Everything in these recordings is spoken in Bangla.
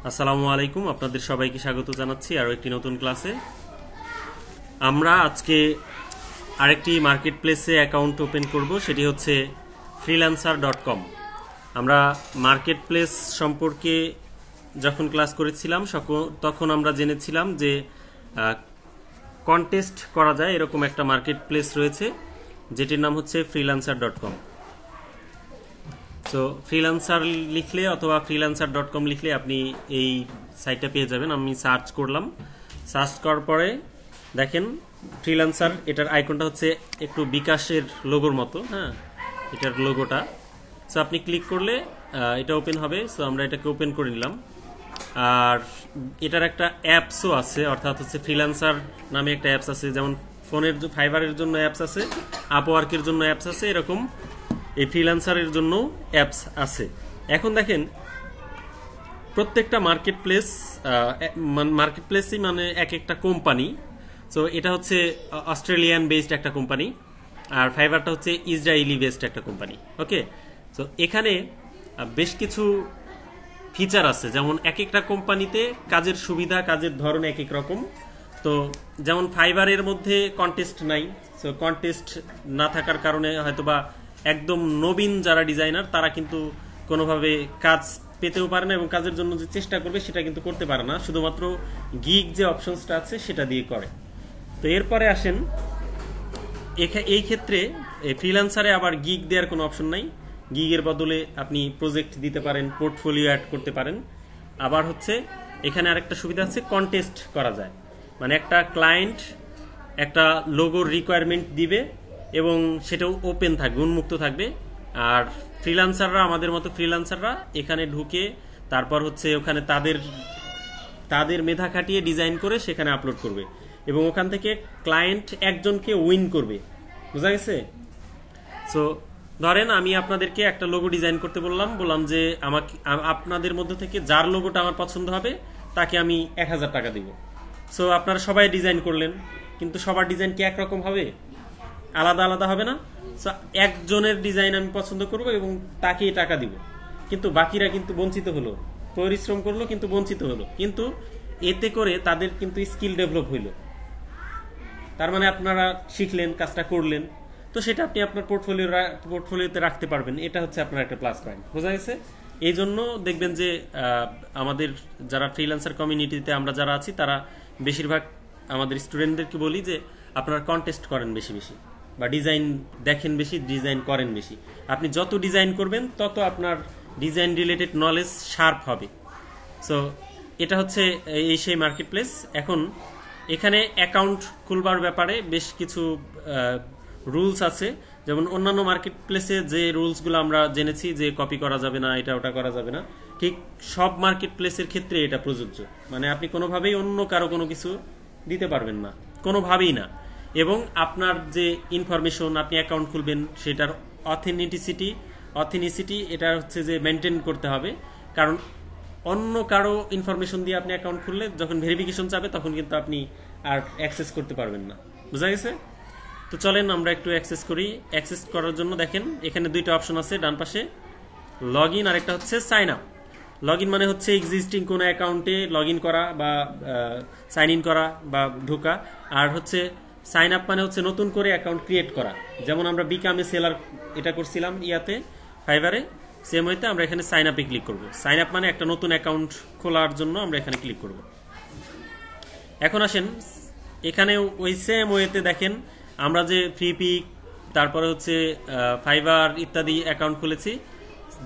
আসসালামু আলাইকুম, আপনাদের সবাইকে স্বাগত জানাচ্ছি আরও একটি নতুন ক্লাসে। আমরা আজকে আরেকটি মার্কেট প্লেসে অ্যাকাউন্ট ওপেন করব, সেটি হচ্ছে freelancer.com। আমরা মার্কেট প্লেস সম্পর্কে যখন ক্লাস করেছিলাম তখন আমরা জেনেছিলাম যে কন্টেস্ট করা যায় এরকম একটা মার্কেট প্লেস রয়েছে, যেটির নাম হচ্ছে freelancer.com। তো ফ্রিল্যান্সার লিখলে অথবা freelancer.com লিখলে আপনি এই সাইটটা পেয়ে যাবেন। আমি সার্চ করলাম, সার্চ করার পরে দেখেন ফ্রিল্যান্সার, এটার আইকনটা হচ্ছে একটু বিকাশের লোগোর মতো, হ্যাঁ, এটার লোগোটা। সো আপনি ক্লিক করলে এটা ওপেন হবে। সো আমরা এটাকে ওপেন করে নিলাম। আর এটার একটা অ্যাপসও আছে, অর্থাৎ হচ্ছে ফ্রিল্যান্সার নামে একটা অ্যাপস আছে, যেমন ফোনের ফাইবারের জন্য অ্যাপস আছে, আপওয়ার্কের জন্য অ্যাপস আছে, এরকম এই ফ্রিল্যান্সারের জন্য অ্যাপস আছে। এখন দেখেন প্রত্যেকটা মার্কেট প্লেসই মানে এক একটা কোম্পানি। সো এটা হচ্ছে অস্ট্রেলিয়ান বেসড একটা কোম্পানি, আর ফাইবারটা হচ্ছে ইসরায়েলি বেসড একটা কোম্পানি। ওকে, সো এখানে বেশ কিছু ফিচার আছে, যেমন এক একটা কোম্পানিতে কাজের সুবিধা, কাজের ধরন এক এক রকম। তো যেমন ফাইবারের মধ্যে কন্টেস্ট নাই। সো কন্টেস্ট না থাকার কারণে হয়তোবা একদম নবীন যারা ডিজাইনার তারা কিন্তু কোনোভাবে কাজ পেতেও পারে না, এবং কাজের জন্য যে চেষ্টা করবে সেটা কিন্তু করতে পারে না, শুধুমাত্র গিগ যে অপশনসটা আছে সেটা দিয়ে করে। তো এরপরে আসেন, এই ক্ষেত্রে ফ্রিল্যান্সারে আবার গিগ দেওয়ার কোনো অপশন নাই। গিগের বদলে আপনি প্রজেক্ট দিতে পারেন, পোর্টফোলিও অ্যাড করতে পারেন। আবার হচ্ছে এখানে আরেকটা সুবিধা আছে, কন্টেস্ট করা যায়, মানে একটা ক্লায়েন্ট একটা লোগোর রিকোয়ারমেন্ট দিবে এবং সেটাও ওপেন থাকবে, উন্মুক্ত থাকবে। আর ফ্রিল্যান্সাররা, আমাদের মতো ফ্রিল্যান্সাররা এখানে ঢুকে তারপর হচ্ছে ওখানে তাদের মেধা খাটিয়ে ডিজাইন করে সেখানে আপলোড করবে, এবং ওখান থেকে ক্লায়েন্ট একজনকে উইন করবে। বুঝা গেছে? সো ধরেন আমি আপনাদেরকে একটা লোগো ডিজাইন করতে বললাম যে আপনাদের মধ্যে থেকে যার লোগোটা আমার পছন্দ হবে তাকে আমি 1000 টাকা দিব। সো আপনারা সবাই ডিজাইন করলেন, কিন্তু সবার ডিজাইন কি একরকম হবে? আলাদা আলাদা হবে না? সো একজনের ডিজাইন আমি পছন্দ করব এবং তাকেই টাকা দিব, কিন্তু বাকিরা কিন্তু বঞ্চিত হলো, পরিশ্রম করলো কিন্তু বঞ্চিত হলো। কিন্তু এতে করে তাদের কিন্তু স্কিল ডেভেলপ হইল, তার মানে আপনারা শিখলেন, কাজটা করলেন, তো সেটা আপনি আপনার পোর্টফোলিওতে রাখতে পারবেন। এটা হচ্ছে আপনার একটা প্লাস পয়েন্ট। বোঝা গেছে? এই জন্য দেখবেন যে আমাদের যারা ফ্রিল্যান্সার কমিউনিটিতে আমরা যারা আছি তারা বেশিরভাগ আমাদের স্টুডেন্টদেরকে বলি যে আপনারা কন্টেস্ট করেন বেশি বেশি, বা ডিজাইন দেখেন বেশি, ডিজাইন করেন বেশি। আপনি যত ডিজাইন করবেন তত আপনার ডিজাইন রিলেটেড নলেজ শার্প হবে। সো এটা হচ্ছে এই সেই মার্কেট প্লেস। এখন এখানে অ্যাকাউন্ট খুলবার ব্যাপারে বেশ কিছু রুলস আছে, যেমন অন্যান্য মার্কেট প্লেসে যে রুলসগুলো আমরা জেনেছি যে কপি করা যাবে না, এটা ওটা করা যাবে না, ঠিক সব মার্কেট প্লেসের ক্ষেত্রে এটা প্রযোজ্য। মানে আপনি কোনোভাবেই অন্য কারো কোনো কিছু দিতে পারবেন না, কোনোভাবেই না। এবং আপনার যে ইনফরমেশন আপনি অ্যাকাউন্ট খুলবেন সেটার অথেনিসিটি এটা হচ্ছে যে মেনটেন করতে হবে, কারণ অন্য কারো ইনফরমেশন দিয়ে আপনি অ্যাকাউন্ট খুললে যখন ভেরিফিকেশন চাবে তখন কিন্তু আপনি আর অ্যাক্সেস করতে পারবেন না। বুঝা গেছে? তো চলেন আমরা একটু অ্যাক্সেস করি। অ্যাক্সেস করার জন্য দেখেন এখানে দুইটা অপশন আছে ডান পাশে, লগ ইন আর একটা হচ্ছে সাইন আপ। লগ ইন মানে হচ্ছে এক্সিস্টিং কোনো অ্যাকাউন্টে লগ ইন করা বা সাইন ইন করা বা ঢোকা, আর হচ্ছে সাইন আপ মানে হচ্ছে নতুন করে অ্যাকাউন্ট ক্রিয়েট করা। যেমন আমরা বিকামে সেলার এটা করছিলাম ইয়াতে ফাইবারে, সেম ওয়েতে আমরা এখানে সাইন আপে ক্লিক করব। সাইন আপ মানে একটা নতুন অ্যাকাউন্ট খোলার জন্য আমরা এখানে ক্লিক করব। এখন আসেন এখানে ওই সেম ওয়েতে দেখেন আমরা যে ফ্রিপিক, তারপরে হচ্ছে ফাইবার ইত্যাদি অ্যাকাউন্ট খুলেছি,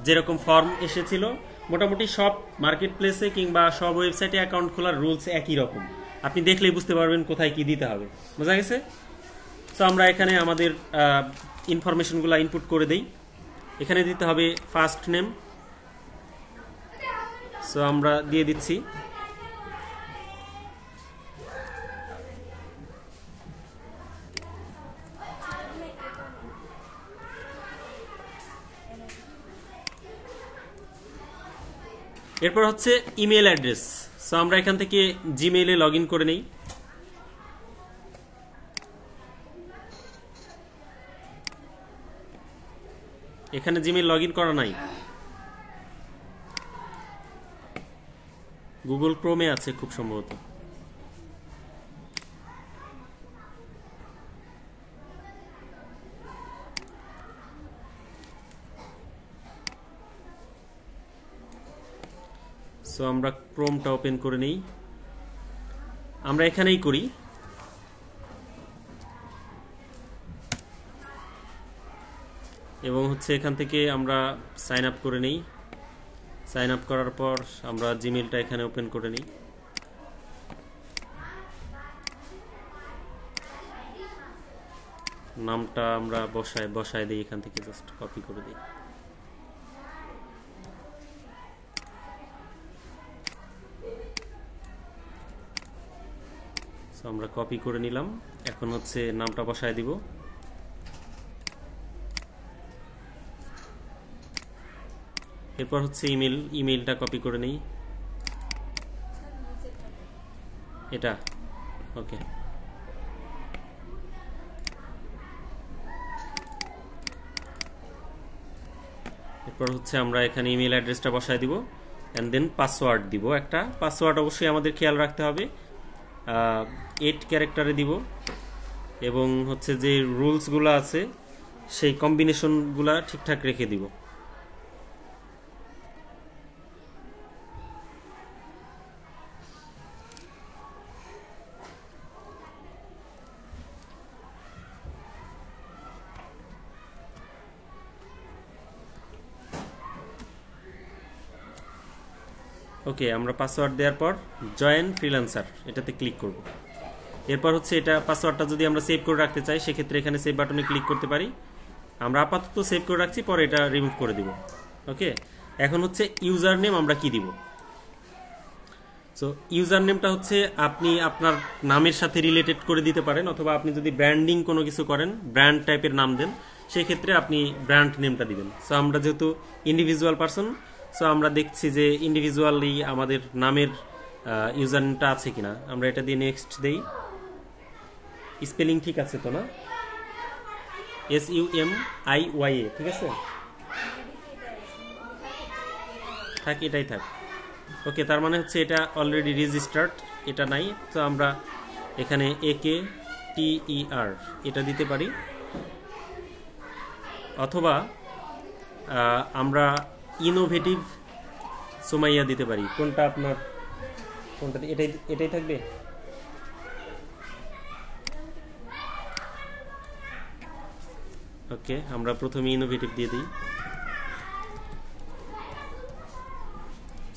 যেরকম ফর্ম এসেছিল মোটামুটি সব মার্কেট প্লেসে কিংবা সব ওয়েবসাইটে অ্যাকাউন্ট খোলার রুলস একই রকম। আপনি দেখলেই বুঝতে পারবেন কোথায় কি দিতে হবে। বোঝা গেছে? তো আমরা এখানে আমাদের ইনফরমেশনগুলো ইনপুট করে দেই। এখানে দিতে হবে ফার্স্ট নেম, সো আমরা দিয়ে দিচ্ছি। এরপর হচ্ছে ইমেল অ্যাড্রেস। সো আমরা এখান থেকে জিমেইলে লগ ইন করে নেই। এখানে জিমেইল লগ ইন করা নাই। গুগল ক্রোমে আছে খুব সম্ভবত। সো আমরা ক্রোমটা ওপেন করে নেই, আমরা এখানেই করি। এবং হচ্ছে এখান থেকে আমরা সাইন আপ করে নেই। সাইন আপ করার পর আমরা জিমেইলটা এখানে ওপেন করে নিই। নামটা আমরা বসায় দিই, এখান থেকে জাস্ট কপি করে দিই। সো আমরা কপি করে নিলাম, এখন হচ্ছে নামটা বসায় দিব। এরপর হচ্ছে ইমেইলটা কপি করে নেই, এটা ওকে। এরপর হচ্ছে আমরা এখানে ইমেল অ্যাড্রেসটা বসায় দিব অ্যান্ড দেন পাসওয়ার্ড দিব। একটা পাসওয়ার্ড অবশ্যই আমাদের খেয়াল রাখতে হবে, 8 ক্যারেক্টারে দিব। এবং হচ্ছে যে রুলসগুলো আছে সেই কম্বিনেশনগুলো ঠিকঠাক রেখে দিব। ওকে, আমরা পাসওয়ার্ড দেওয়ার পর জয়েন ফ্রিল্যান্সার এটাতে ক্লিক করব। এরপর হচ্ছে এটা পাসওয়ার্ডটা যদি আমরা সেভ করে রাখতে চাই সেক্ষেত্রে এখানে সেভ বাটনে ক্লিক করতে পারি। আমরা আপাতত সেভ করে রাখছি, পরে এটা রিমুভ করে দিব। ওকে, এখন হচ্ছে ইউজার নেম আমরা কি দিব। সো ইউজার নেমটা হচ্ছে আপনি আপনার নামের সাথে রিলেটেড করে দিতে পারেন, অথবা আপনি যদি ব্র্যান্ডিং কোনো কিছু করেন, ব্র্যান্ড টাইপের নাম দেন, সেই ক্ষেত্রে আপনি ব্র্যান্ড নেমটা দিবেন। সো আমরা যেহেতু ইন্ডিভিজুয়াল পারসন, সো আমরা দেখছি যে ইন্ডিভিজুয়ালি আমাদের নামের ইউজার নেমটা আছে কিনা। আমরা এটা দিয়ে নেক্সট দেই। স্পেলিং ঠিক আছে তো না? SUMIYA ঠিক আছে, থাক, এটাই থাক। ওকে, তার মানে হচ্ছে এটা অলরেডি রেজিস্টার্ড, এটা নাই। তো আমরা এখানে AKTER এটা দিতে পারি, অথবা আমরা ইনোভেটিভ সুমাইয়া দিতে পারি। কোনটা আপনার, কোনটা? এটাই থাকবে। ওকে, আমরা প্রথমে ইনোভেটিভ দিয়ে দিই।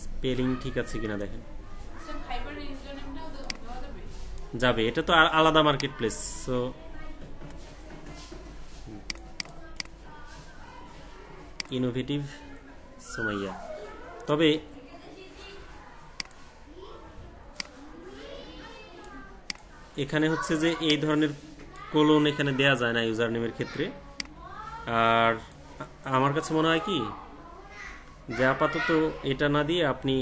স্পেলিং ঠিক আছে কিনা দেখেন। যাবে, এটা তো আলাদা market place. So innovative Sumaiya. তবে এখানে হচ্ছে যে এই ধরনের কোলন এখানে দেয়া যায় না ইউজার নেমের ক্ষেত্রে। আর আমার কাছে মনে হয় কি যে আপাতত এটা না দিয়ে আপনি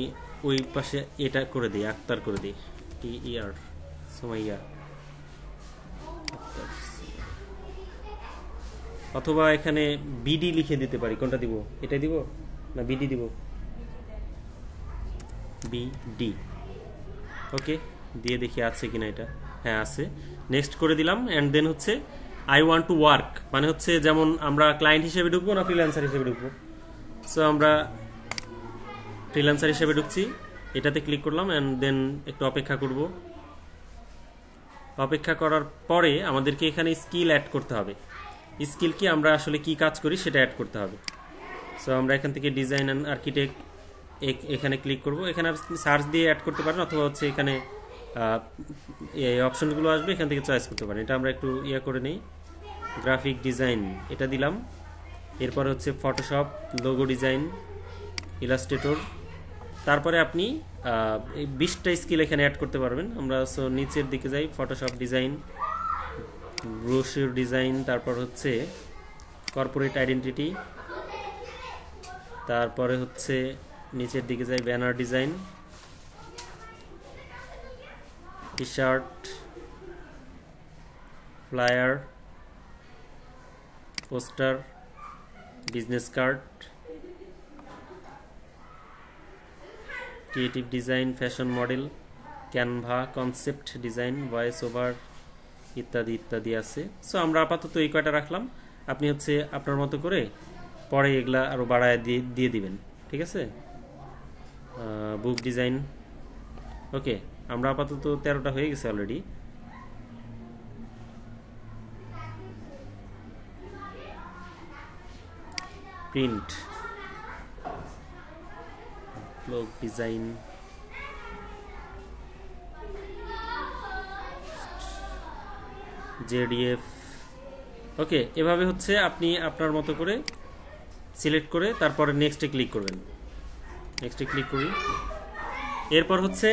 ওই পাশে এটা করে দিই, আক্তার করে দিই, TER সুমাইয়া। অথবা এখানে BD লিখে দিতে পারি। কোনটা দিব? এটা দিব না BD দিব? BD। ওকে, দিয়ে দেখি আছে কিনা এটা। হ্যাঁ আছে, নেক্সট করে দিলাম। অ্যান্ড দেন হচ্ছে আই ওয়ান্ট টু ওয়ার্ক, মানে হচ্ছে যেমন আমরা ক্লায়েন্ট হিসেবে ঢুকবো না ফ্রিল্যান্সার হিসেবে ঢুকবো। সো আমরা ফ্রিল্যান্সার হিসেবে ঢুকছি, এটাতে ক্লিক করলাম অ্যান্ড দেন একটু অপেক্ষা করব। অপেক্ষা করার পরে আমাদেরকে এখানে স্কিল অ্যাড করতে হবে। স্কিল কি, আমরা আসলে কি কাজ করি সেটা অ্যাড করতে হবে। সো আমরা এখান থেকে ডিজাইন অ্যান্ড আর্কিটেক্ট এখানে ক্লিক করব। এখানে আপনি সার্চ দিয়ে অ্যাড করতে পারেন, অথবা হচ্ছে এখানে এই অপশনগুলো আসবে, এখান থেকে চয়েস করতে পারেন। এটা আমরা একটু করে নিই। গ্রাফিক ডিজাইন এটা দিলাম। এরপর হচ্ছে ফটোশপ, লোগো ডিজাইন, ইলাস্ট্রেটর। তারপরে আপনি 20টা স্কিল এখানে অ্যাড করতে পারবেন। আমরা সো নিচের দিকে যাই, ফটোশপ ডিজাইন, ব্রোশিওর ডিজাইন, তারপর হচ্ছে কর্পোরেট আইডেন্টিটি, তারপরে হচ্ছে নিচের দিকে যাই banner design, T shirt, flyer, poster, business card, creative design, fashion model, Canva, concept design, voice over ইত্যাদি ইত্যাদি আছে। সো আমরা আপাতত এই কয়টা রাখলাম, আপনি হচ্ছে আপনার মতো করে পরে এগুলা আরও বাড়ায় দিয়ে দিবেন, ঠিক আছে। বুক ডিজাইন, ওকে, আমরা আপাতত 13টা হয়ে গেছে already. Print, blog design, JDF, okay. এভাবে হচ্ছে আপনি আপনার মতো করে সিলেক্ট করে তারপরে নেক্সটে ক্লিক করবেন। নেক্সটে ক্লিক করি। এরপর হচ্ছে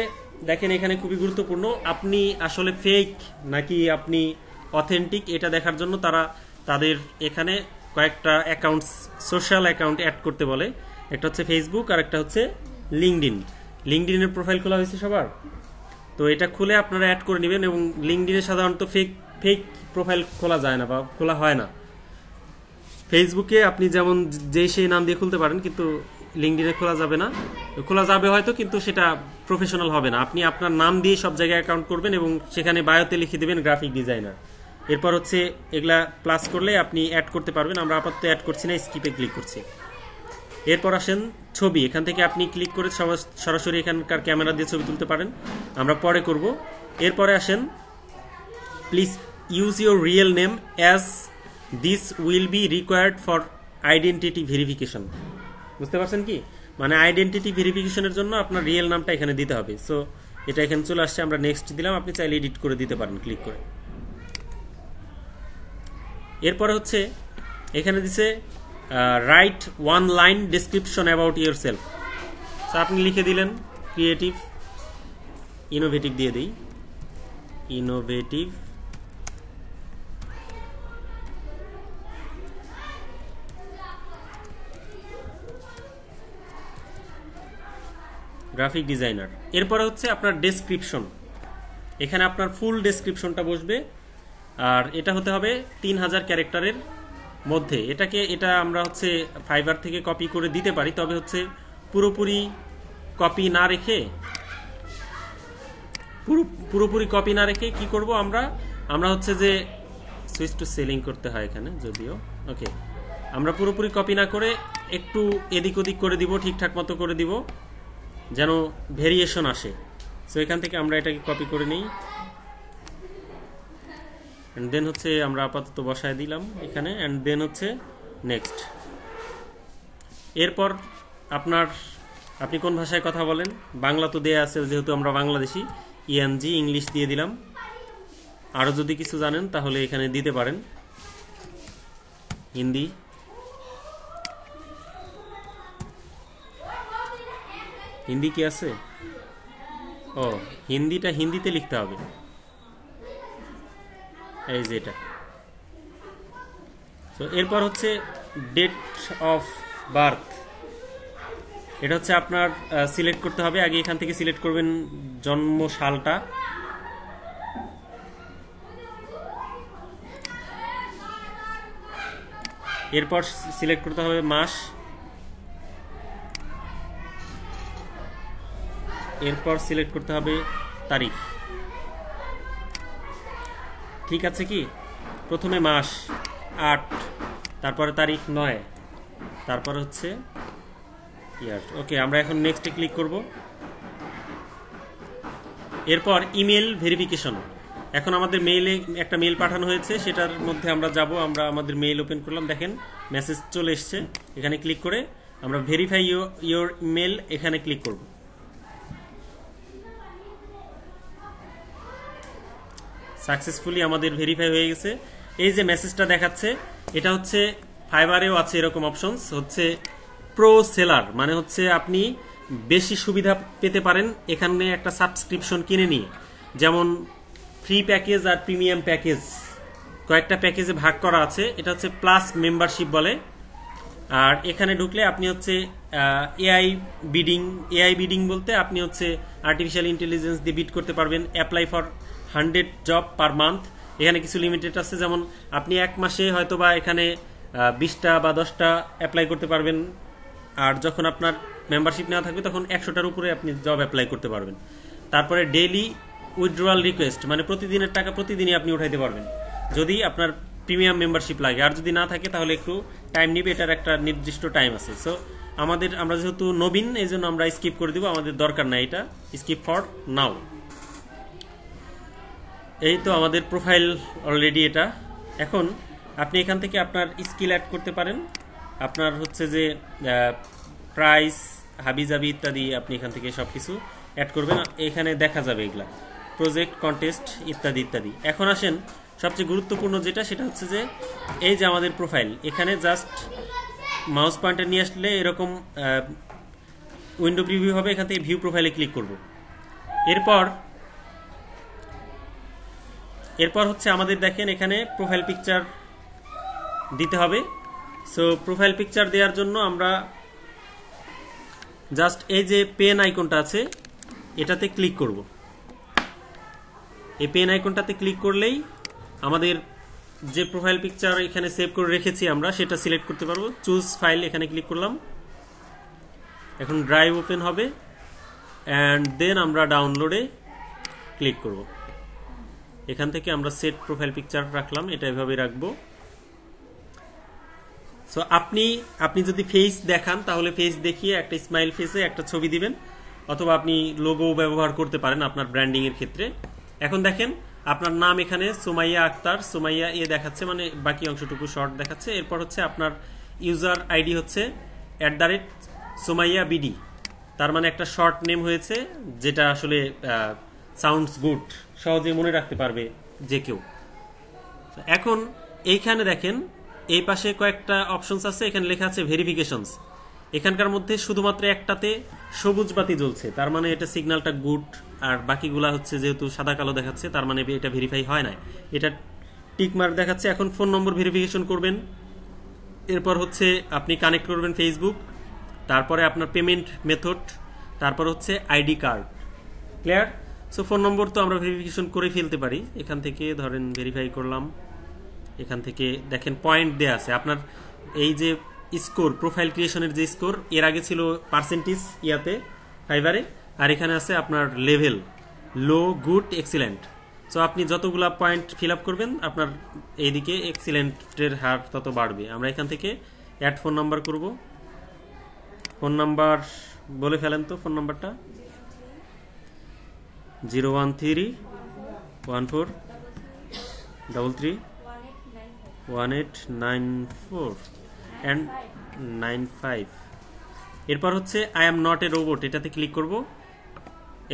দেখেন এখানে খুবই গুরুত্বপূর্ণ, আপনি আসলে ফেক নাকি আপনি অথেন্টিক এটা দেখার জন্য তারা তাদের এখানে কয়েকটা অ্যাকাউন্টস, সোশ্যাল অ্যাকাউন্ট অ্যাড করতে বলে। একটা হচ্ছে ফেসবুক আর একটা হচ্ছে লিঙ্কডইন। লিঙ্কডইনের প্রোফাইল খোলা হয়েছে সবার, তো এটা খুলে আপনারা অ্যাড করে নেবেন। এবং লিঙ্কডইনে সাধারণত ফেক প্রোফাইল খোলা যায় না বা খোলা হয় না। ফেসবুকে আপনি যেমন যেই সেই নাম দিয়ে খুলতে পারেন, কিন্তু লিঙ্কডইনে খোলা যাবে না। খোলা যাবে হয়তো, কিন্তু সেটা প্রফেশনাল হবে না। আপনি আপনার নাম দিয়ে সব জায়গায় অ্যাকাউন্ট করবেন এবং সেখানে বায়োতে লিখে দেবেন গ্রাফিক ডিজাইনার। এরপর হচ্ছে এগুলা প্লাস করলে আপনি অ্যাড করতে পারবেন। আমরা আপাতত অ্যাড করছি না, স্কিপে ক্লিক করছি। এরপর আসেন ছবি, এখান থেকে আপনি ক্লিক করে সরাসরি এখানকার ক্যামেরা দিয়ে ছবি তুলতে পারেন, আমরা পরে করব। এরপরে আসেন please use your real name as this will be required for identity verification. বুঝতে পারছেন কি, মানে আইডেন্টিটি ভেরিফিকেশনের জন্য আপনার রিয়েল নামটা এখানে দিতে হবে। সো এটা এখানে চলে আসছে, আমরা নেক্সট দিলাম। আপনি চাইলে এডিট করে দিতে পারেন ক্লিক করে। এরপরে হচ্ছে এখানে দিছে right one line description about your self. So আপনি লিখে দিলেন ক্রিয়েটিভ, ইনোভেটিভ দিয়ে দিই, ইনোভেটিভ, গ্রাফিক ডিজাইনার। এরপরে হচ্ছে আপনার ডেসক্রিপশন, এখানে আপনার ফুল ডেসক্রিপশনটা বসবে। আর এটা হতে হবে 3000 ক্যারেক্টারের মধ্যে। এটা আমরা হচ্ছে ফাইবার থেকে কপি করে দিতে পারি, তবে হচ্ছে পুরোপুরি কপি না রেখে কি করব আমরা হচ্ছে যে সুইচ টু সেলিং করতে হয় এখানে যদিও, ওকে। আমরা পুরোপুরি কপি না করে একটু এদিক ওদিক করে দিব, ঠিকঠাক মতো করে দিব যেন ভেরিয়েশন আসে। সো এখান থেকে আমরা এটাকে কপি করে নিই, অ্যান্ড দেন হচ্ছে আমরা আপাতত বসায় দিলাম এখানে, অ্যান্ড দেন হচ্ছে নেক্সট। এরপর আপনি কোন ভাষায় কথা বলেন, বাংলা তো দেয়া আছে যেহেতু আমরা বাংলাদেশি, ইএনজি, ইংলিশ দিয়ে দিলাম। আরও যদি কিছু জানেন তাহলে এখানে দিতে পারেন, হিন্দি, হিন্দি কি আছে, ও হিন্দিটা হিন্দিতে লিখতে হবে, এই যে এটা। তো এরপর হচ্ছে ডেট অফ বার্থ, এটা হচ্ছে আপনার সিলেক্ট করতে হবে। আগে এখান থেকে সিলেক্ট করবেন জন্ম সালটা, এরপর সিলেক্ট করতে হবে মাস, এরপর সিলেক্ট করতে হবে তারিখ। ঠিক আছে কি, প্রথমে মাস 8, তারপরে তারিখ 9, তারপরে হচ্ছে ইয়ার, ওকে। আমরা এখন নেক্সটে ক্লিক করব। এরপর ইমেল ভেরিফিকেশন, এখন আমাদের মেইলে একটা মেইল পাঠানো হয়েছে, সেটার মধ্যে আমরা যাব। আমরা আমাদের মেইল ওপেন করলাম, দেখেন মেসেজ চলে এসছে। এখানে ক্লিক করে আমরা ভেরিফাই ইউর ইমেল এখানে ক্লিক করব। সাকসেসফুলি আমাদের ভেরিফাই হয়ে গেছে। এই যে মেসেজটা দেখাচ্ছে, এটা হচ্ছে ফাইবারেও আছে এরকম অপশনস, হচ্ছে প্রো সেলার, মানে হচ্ছে আপনি বেশি সুবিধা পেতে পারেন এখানে একটা সাবস্ক্রিপশন কিনে নিয়ে। যেমন ফ্রি প্যাকেজ আর প্রিমিয়াম প্যাকেজ, কয়েকটা প্যাকেজে ভাগ করা আছে। এটা হচ্ছে প্লাস মেম্বারশিপ বলে। আর এখানে ঢুকলে আপনি হচ্ছে এআই বিডিং বলতে আপনি হচ্ছে আর্টিফিশিয়াল ইন্টেলিজেন্স দিয়ে বিড করতে পারবেন। Apply for 100 job per month, এখানে কিছু লিমিটেড আছে, যেমন আপনি এক মাসে হয়তো বা এখানে 20টা বা 10টা অ্যাপ্লাই করতে পারবেন। আর যখন আপনার মেম্বারশিপ নেওয়া থাকবে তখন 100টার উপরে আপনি জব অ্যাপ্লাই করতে পারবেন। তারপরে ডেইলি উইথড্রয়াল রিকোয়েস্ট, মানে প্রতিদিনের টাকা প্রতিদিনই আপনি উঠাইতে পারবেন যদি আপনার প্রিমিয়াম মেম্বারশিপ লাগে। আর যদি না থাকে তাহলে একটু টাইম নিবে, এটার একটা নির্দিষ্ট টাইম আছে। সো আমরা যেহেতু নবীন, এই জন্য আমরা স্কিপ করে দিব, আমাদের দরকার নাই এটা, স্কিপ ফর নাও। এই তো আমাদের প্রোফাইল অলরেডি এটা। এখন আপনি এখান থেকে আপনার স্কিল অ্যাড করতে পারেন, আপনার হচ্ছে যে প্রাইস, হাবিজাবি ইত্যাদি আপনি এখান থেকে সব কিছু অ্যাড করবেন, এখানে দেখা যাবে এগুলা, প্রজেক্ট, কন্টেস্ট ইত্যাদি ইত্যাদি। এখন আসেন সবচেয়ে গুরুত্বপূর্ণ যেটা, সেটা হচ্ছে যে এই যে আমাদের প্রোফাইল, এখানে জাস্ট মাউস পয়েন্টার নিয়ে আসলে এরকম উইন্ডো প্রিভিউ হবে, এখান থেকে ভিউ প্রোফাইলে ক্লিক করব। এরপর হচ্ছে আমাদের দেখেন এখানে প্রোফাইল পিকচার দিতে হবে। সো প্রোফাইল পিকচার দেওয়ার জন্য আমরা জাস্ট এই যে পেন আইকনটা আছে এটাতে ক্লিক করব। এই পেন আইকনটাতে ক্লিক করলেই আমাদের যে প্রোফাইল পিকচার এখানে সেভ করে রেখেছি আমরা সেটা সিলেক্ট করতে পারবো। চুজ ফাইল এখানে ক্লিক করলাম, এখন ড্রাইভ ওপেন হবে অ্যান্ড দেন আমরা ডাউনলোডে ক্লিক করব। এখান থেকে আমরা সেট প্রোফাইল পিকচার রাখলাম, এটা এভাবে রাখবো। সো আপনি যদি ফেস দেখান তাহলে ফেস দেখিয়ে একটা স্মাইল ফেসে একটা ছবি দিবেন, অথবা আপনি লোগো ব্যবহার করতে পারেন আপনার ব্র্যান্ডিং এর ক্ষেত্রে। এখন দেখেন আপনার নাম এখানে সুমাইয়া আক্তার, সুমাইয়া দেখাচ্ছে, মানে বাকি অংশটুকু শর্ট দেখাচ্ছে। এরপর হচ্ছে আপনার ইউজার আইডি হচ্ছে @সুমাইয়া বিডি, তার মানে একটা শর্ট নেম হয়েছে, যেটা আসলে সাউন্ডস গুড, সহজে মনে রাখতে পারবে যে কেউ। এখন এইখানে দেখেন এই পাশে কয়েকটা অপশনস আছে, এখানে লেখা আছে ভেরিফিকেশনস। এখানকার মধ্যে শুধুমাত্র একটাতে সবুজ বাতি জ্বলছে, তার মানে এটা সিগন্যালটা গুড, আর বাকিগুলা হচ্ছে যেহেতু সাদা কালো দেখাচ্ছে তার মানে এটা ভেরিফাই হয় না, এটা টিক মার্ক দেখাচ্ছে। এখন ফোন নম্বর ভেরিফিকেশন করবেন, এরপর হচ্ছে আপনি কানেক্ট করবেন ফেসবুক, তারপরে আপনার পেমেন্ট মেথড, তারপর হচ্ছে ID card. Clear? So phone নম্বর তো আমরা ভেরিফিকেশন করে ফেলতে পারি, এখান থেকে ধরেন ভেরিফাই করলাম। এখান থেকে দেখেন পয়েন্ট দেয়া আছে আপনার এই যে স্কোর, প্রোফাইল ক্রিয়েশনের যে স্কোর, এর আগে ছিল পার্সেন্টেজ ইয়াতে ফাইবারে, আর এখানে আছে আপনার লেভেল, লো, গুড, এক্সিলেন্ট। সো আপনি যতগুলা পয়েন্ট ফিল আপ করবেন আপনার এইদিকে এক্সিলেন্টের হার তত বাড়বে। আমরা এখান থেকে অ্যাড ফোন নাম্বার করব। ফোন নাম্বার বলে ফেলেন তো, ফোন নাম্বারটা 01314331894 and 95। এরপর হচ্ছে I am not a robot, এটাতে ক্লিক করব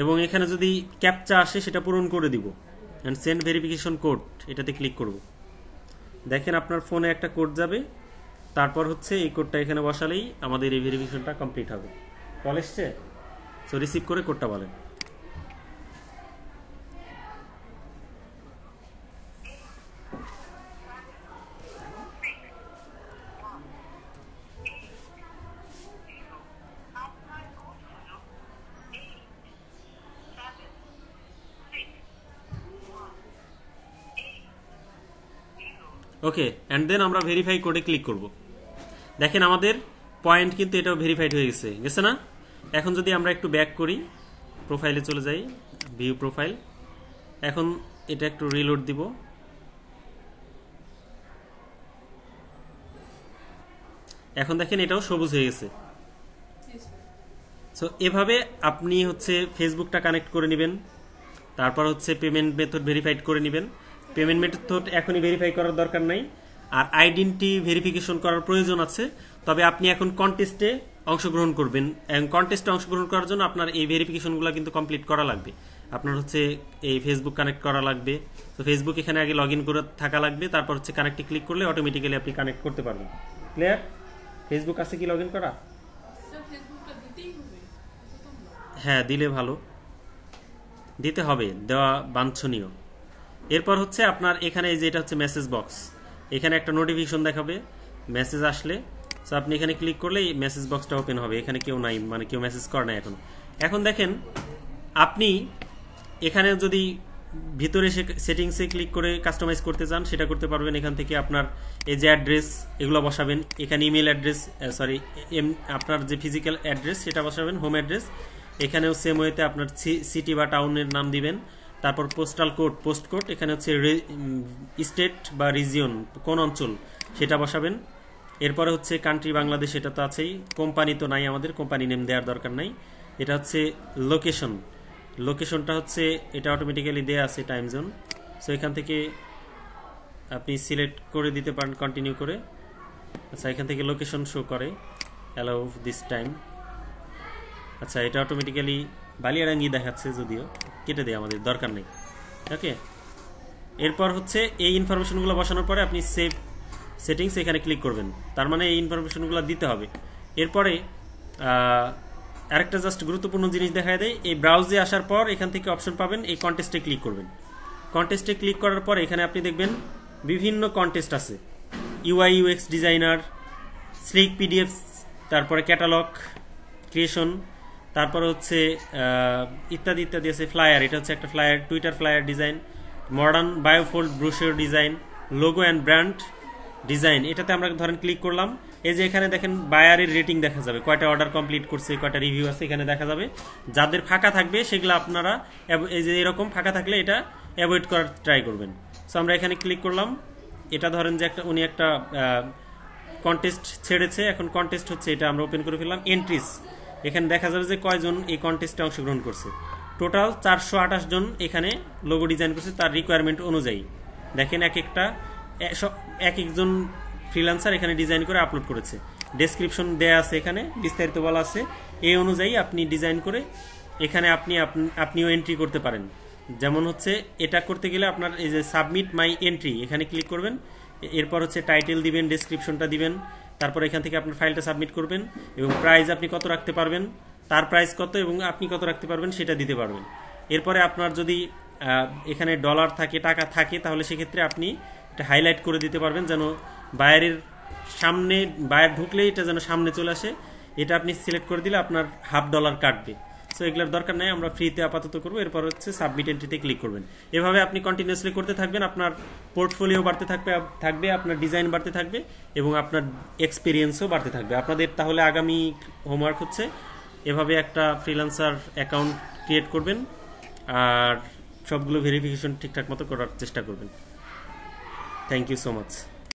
এবং এখানে যদি ক্যাপচা আসে সেটা পূরণ করে দিব। অ্যান্ড সেন্ড ভেরিফিকেশন কোড, এটাতে ক্লিক করব। দেখেন আপনার ফোনে একটা কোড যাবে, তারপর হচ্ছে এই কোডটা এখানে বসালেই আমাদের এই ভেরিফিকেশনটা কমপ্লিট হবে। কল এসছে, সো রিসিভ করে কোডটা বলেন। ওকে, অ্যান্ড দেন আমরা ভেরিফাই কোডে ক্লিক করব। দেখেন আমাদের পয়েন্ট কিন্তু এটাও ভেরিফাইড হয়ে গেছে না? এখন যদি আমরা একটু ব্যাক করি, প্রোফাইলে চলে যাই, ভিউ প্রোফাইল, এখন এটা একটু রিলোড দিব। এখন দেখেন এটাও সবুজ হয়ে গেছে। সো এভাবে আপনি হচ্ছে ফেসবুকটা কানেক্ট করে নেবেন, তারপর হচ্ছে পেমেন্ট মেথড ভেরিফাইড করে নেবেন। পেমেন্ট মেথড এখনই ভেরিফাই করার দরকার নাই, আর আইডেন্টি ভেরিফিকেশন করার প্রয়োজন আছে। তবে আপনি এখন কন্টেস্টে অংশগ্রহণ করবেন, এবং কন্টেস্টে অংশগ্রহণ করার জন্য আপনার এই ভেরিফিকেশনগুলো কিন্তু কমপ্লিট করা লাগবে। আপনার হচ্ছে এই ফেসবুক কানেক্ট করা লাগবে। তো ফেসবুক এখানে আগে লগ ইন করে থাকা লাগবে, তারপর হচ্ছে কানেক্টে ক্লিক করলে অটোমেটিক্যালি আপনি কানেক্ট করতে পারবেন। ক্লিয়ার? ফেসবুক আছে কি লগ ইন করা? হ্যাঁ, দিলে ভালো, দিতে হবে, দেওয়া বাঞ্ছনীয়। এরপর হচ্ছে আপনার এখানে এই যে এটা হচ্ছে মেসেজ বক্স, এখানে একটা নোটিফিকেশন দেখাবে মেসেজ আসলে। সো আপনি এখানে ক্লিক করলে এই মেসেজ বক্সটা ওপেন হবে। এখানে কেউ নাই, মানে কেউ মেসেজ করে না এখন। এখন দেখেন আপনি এখানে যদি ভিতরে সেটিংসে ক্লিক করে কাস্টমাইজ করতে চান সেটা করতে পারবেন এখান থেকে। আপনার এই যে অ্যাড্রেস এগুলো বসাবেন, এখানে ইমেল অ্যাড্রেস আপনার যে ফিজিক্যাল অ্যাড্রেস সেটা বসাবেন, হোম অ্যাড্রেস। এখানেও সেম ওয়েতে আপনার সিটি বা টাউনের নাম দিবেন। তারপর পোস্টাল কোড, পোস্ট কোড, এখানে হচ্ছে স্টেট বা রিজিয়ন, কোন অঞ্চল সেটা বসাবেন। এরপরে হচ্ছে কান্ট্রি বাংলাদেশ, এটা তো আছেই। কোম্পানি তো নাই, আমাদের কোম্পানি নেম দেওয়ার দরকার নাই। এটা হচ্ছে লোকেশন, লোকেশনটা হচ্ছে এটা অটোমেটিক্যালি দেয়া আছে টাইম জোন। সো এখান থেকে আপনি সিলেক্ট করে দিতে পারেন কন্টিনিউ করে। আচ্ছা, এখান থেকে লোকেশন শো করে, অ্যালাউ দিস টাইম। আচ্ছা, এটা অটোমেটিক্যালি বালিয়াডাঙ্গি দেখাচ্ছে, যদিও কেটে দেয়, আমাদের দরকার নেই। ওকে, এরপর হচ্ছে এই ইনফরমেশনগুলো বসানোর পরে আপনি সেভ সেটিংস এখানে ক্লিক করবেন। তার মানে এই ইনফরমেশনগুলো দিতে হবে। এরপরে আরেকটা জাস্ট গুরুত্বপূর্ণ জিনিস দেখা দেয়, এই ব্রাউজে আসার পর এখান থেকে অপশন পাবেন, এই কন্টেস্টে ক্লিক করবেন। কন্টেস্টে ক্লিক করার পর এখানে আপনি দেখবেন বিভিন্ন কন্টেস্ট আছে, UI UX designer, slick PDF, তারপরে ক্যাটালগ ক্রিয়েশন, তারপরে হচ্ছে ইত্যাদি ইত্যাদি আছে। ফ্লায়ার, এটা হচ্ছে একটা flyer, Twitter flyer design, modern bifold brochure design, logo and brand design. এটাতে আমরা ধরেন ক্লিক করলাম, এই যে এখানে দেখেন বায়ারের রেটিং দেখা যাবে, কয়টা অর্ডার কমপ্লিট করছে, কয়টা রিভিউ আছে এখানে দেখা যাবে। যাদের ফাঁকা থাকবে সেগুলো আপনারা এই যে এরকম ফাঁকা থাকলে এটা অ্যাভয়েড করার ট্রাই করবেন। সো আমরা এখানে ক্লিক করলাম। এটা ধরেন যে উনি একটা কন্টেস্ট ছেড়েছে, এখন কন্টেস্ট হচ্ছে এটা আমরা ওপেন করে ফেললাম। এন্ট্রিস, এখানে দেখা যাবে যে কয়জন এই কন্টেস্টে অংশগ্রহণ করছে। টোটাল 428 জন এখানে লোগো ডিজাইন করছে তার রিকোয়ারমেন্ট অনুযায়ী। দেখেন এক একজন ফ্রিল্যান্সার এখানে ডিজাইন করে আপলোড করেছে। ডেসক্রিপশন দেয়া আছে, এখানে বিস্তারিত বলা আছে। এই অনুযায়ী আপনি ডিজাইন করে এখানে আপনিও এন্ট্রি করতে পারেন। যেমন হচ্ছে এটা করতে গেলে আপনার এই যে সাবমিট মাই এন্ট্রি এখানে ক্লিক করবেন। এরপর হচ্ছে টাইটেল দিবেন, ডেসক্রিপশনটা দিবেন, তারপর এখান থেকে আপনার ফাইলটা সাবমিট করবেন এবং প্রাইস আপনি কত রাখতে পারবেন, তার প্রাইস কত এবং আপনি কত রাখতে পারবেন সেটা দিতে পারবেন। এরপরে আপনার যদি এখানে ডলার থাকে, টাকা থাকে, তাহলে সেক্ষেত্রে আপনি এটা হাইলাইট করে দিতে পারবেন যেন বায়ারের সামনে, বায়ার ঢুকলেই এটা যেন সামনে চলে আসে। এটা আপনি সিলেক্ট করে দিলে আপনার $1/2 কাটবে। সো এগুলোর দরকার নাই, আমরা ফ্রিতে আপাতত করবো। এরপর হচ্ছে সাবমিট এন্ট্রিতে ক্লিক করবেন। এভাবে আপনি কন্টিনিউয়াসলি করতে থাকবেন, আপনার পোর্টফোলিও বাড়তে থাকবে, আপনার ডিজাইন বাড়তে থাকবে এবং আপনার এক্সপিরিয়েন্সও বাড়তে থাকবে আপনাদের। তাহলে আগামী হোমওয়ার্ক হচ্ছে এভাবে একটা ফ্রিল্যান্সার অ্যাকাউন্ট ক্রিয়েট করবেন আর সবগুলো ভেরিফিকেশন ঠিকঠাক মতো করার চেষ্টা করবেন। Thank you so much.